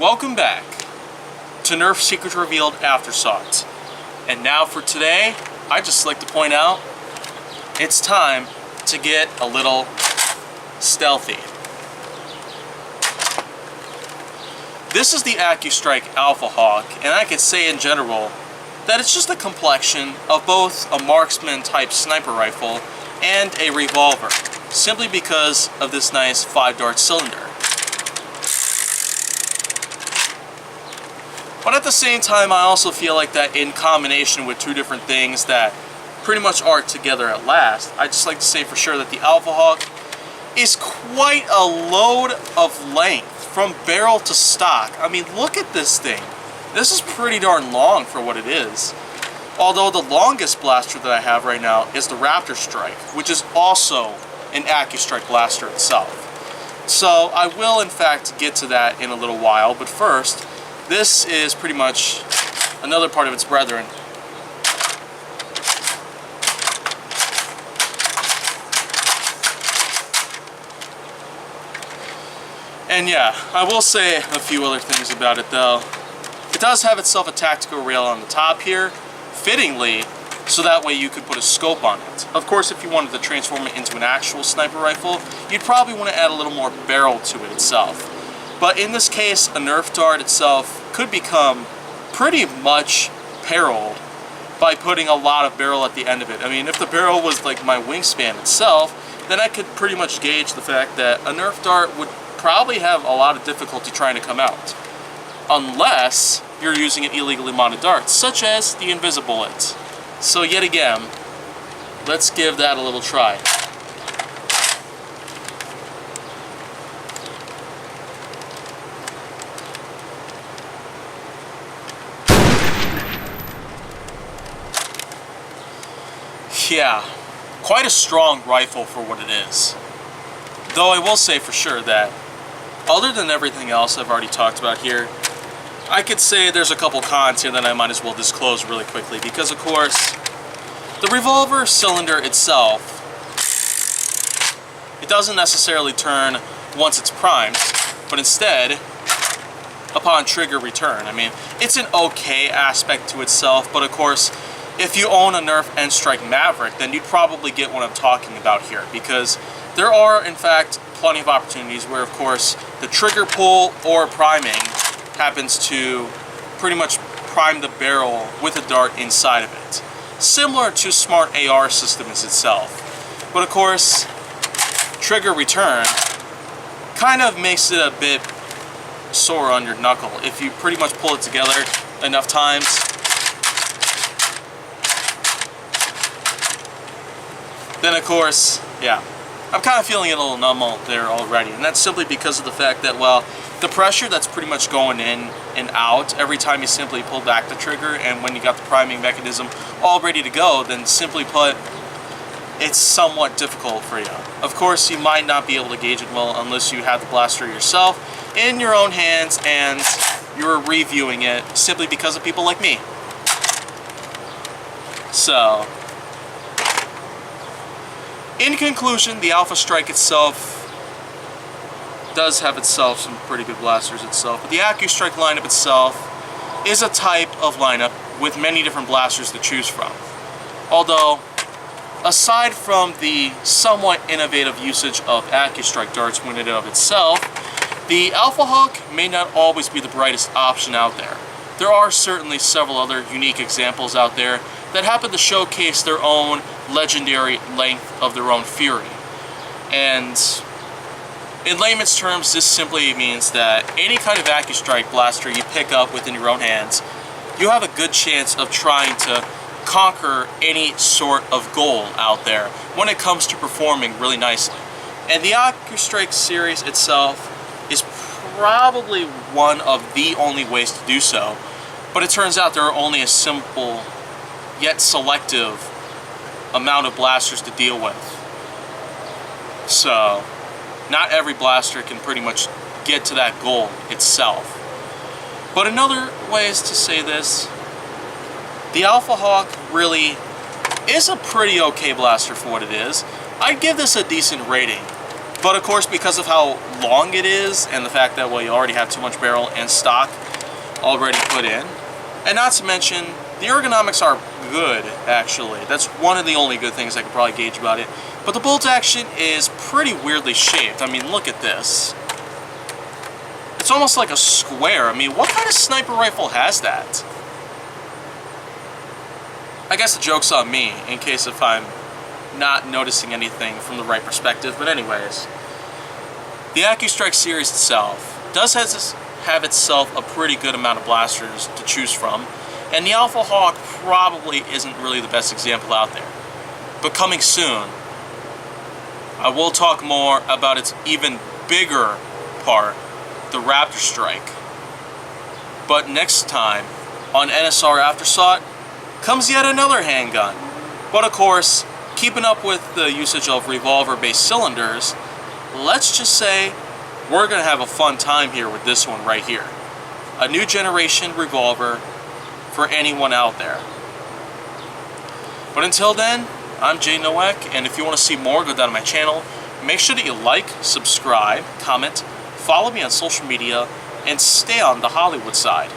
Welcome back to Nerf Secret Revealed Aftersought. And now for today, I'd just like to point out, it's time to get a little stealthy. This is the AccuStrike Alphahawk, and I could say in general that it's just a complexion of both a marksman type sniper rifle and a revolver, simply because of this nice 5-dart cylinder. But at the same time, I also feel like that in combination with two different things that pretty much are together at last, I'd just like to say for sure that the Alphahawk is quite a load of length from barrel to stock. I mean, look at this thing. This is pretty darn long for what it is. Although the longest blaster that I have right now is the Raptor Strike, which is also an AccuStrike blaster itself. So I will in fact get to that in a little while, but first, this is pretty much another part of its brethren. And yeah, I will say a few other things about it though. It does have itself a tactical rail on the top here, fittingly, so that way you could put a scope on it. Of course, if you wanted to transform it into an actual sniper rifle, you'd probably want to add a little more barrel to it itself. But in this case, a Nerf dart itself could become pretty much perilled by putting a lot of barrel at the end of it. I mean, if the barrel was like my wingspan itself, then I could pretty much gauge the fact that a Nerf dart would probably have a lot of difficulty trying to come out. Unless you're using an illegally modded dart, such as the Invisibullet. So yet again, let's give that a little try. Yeah, quite a strong rifle for what it is. Though I will say for sure that, other than everything else I've already talked about here, I could say there's a couple cons here that I might as well disclose really quickly, because of course, the revolver cylinder itself, it doesn't necessarily turn once it's primed, but instead, upon trigger return. I mean, it's an okay aspect to itself, but of course, if you own a Nerf N-Strike Maverick, then you'd probably get what I'm talking about here, because there are, in fact, plenty of opportunities where, of course, the trigger pull or priming happens to pretty much prime the barrel with a dart inside of it. Similar to Smart AR systems itself. But of course, trigger return kind of makes it a bit sore on your knuckle. If you pretty much pull it together enough times, then of course, yeah, I'm kind of feeling a little numb there already. And that's simply because of the fact that, well, the pressure that's pretty much going in and out every time you simply pull back the trigger, and when you got the priming mechanism all ready to go, then simply put, it's somewhat difficult for you. Of course, you might not be able to gauge it well unless you have the blaster yourself in your own hands and you're reviewing it simply because of people like me. So, in conclusion, the Alphastrike itself does have itself some pretty good blasters itself, but the AccuStrike lineup itself is a type of lineup with many different blasters to choose from. Although, aside from the somewhat innovative usage of AccuStrike darts in and of itself, the Alphahawk may not always be the brightest option out there. There are certainly several other unique examples out there that happen to showcase their own legendary length of their own fury. And in layman's terms, this simply means that any kind of AccuStrike blaster you pick up within your own hands, you have a good chance of trying to conquer any sort of goal out there when it comes to performing really nicely. And the AccuStrike series itself is probably one of the only ways to do so, but it turns out there are only a simple yet selective amount of blasters to deal with. So, not every blaster can pretty much get to that goal itself. But another way is to say this, the Alphahawk really is a pretty okay blaster for what it is. I'd give this a decent rating. But of course, because of how long it is and the fact that, well, you already have too much barrel and stock already put in, and not to mention the ergonomics are good, actually. That's one of the only good things I could probably gauge about it. But the bolt action is pretty weirdly shaped. I mean, look at this. It's almost like a square. I mean, what kind of sniper rifle has that? I guess the joke's on me, in case if I'm not noticing anything from the right perspective. But anyways, the AccuStrike series itself does have itself a pretty good amount of blasters to choose from, and the Alphahawk probably isn't really the best example out there. But coming soon, I will talk more about its even bigger part, the Raptor Strike. But next time on NSR Aftersought comes yet another handgun. But of course, keeping up with the usage of revolver-based cylinders, let's just say we're going to have a fun time here with this one right here. A new generation revolver for anyone out there. But until then, I'm Jay Nowak, and if you want to see more, go down to my channel. Make sure that you like, subscribe, comment, follow me on social media, and stay on the Hollywood side.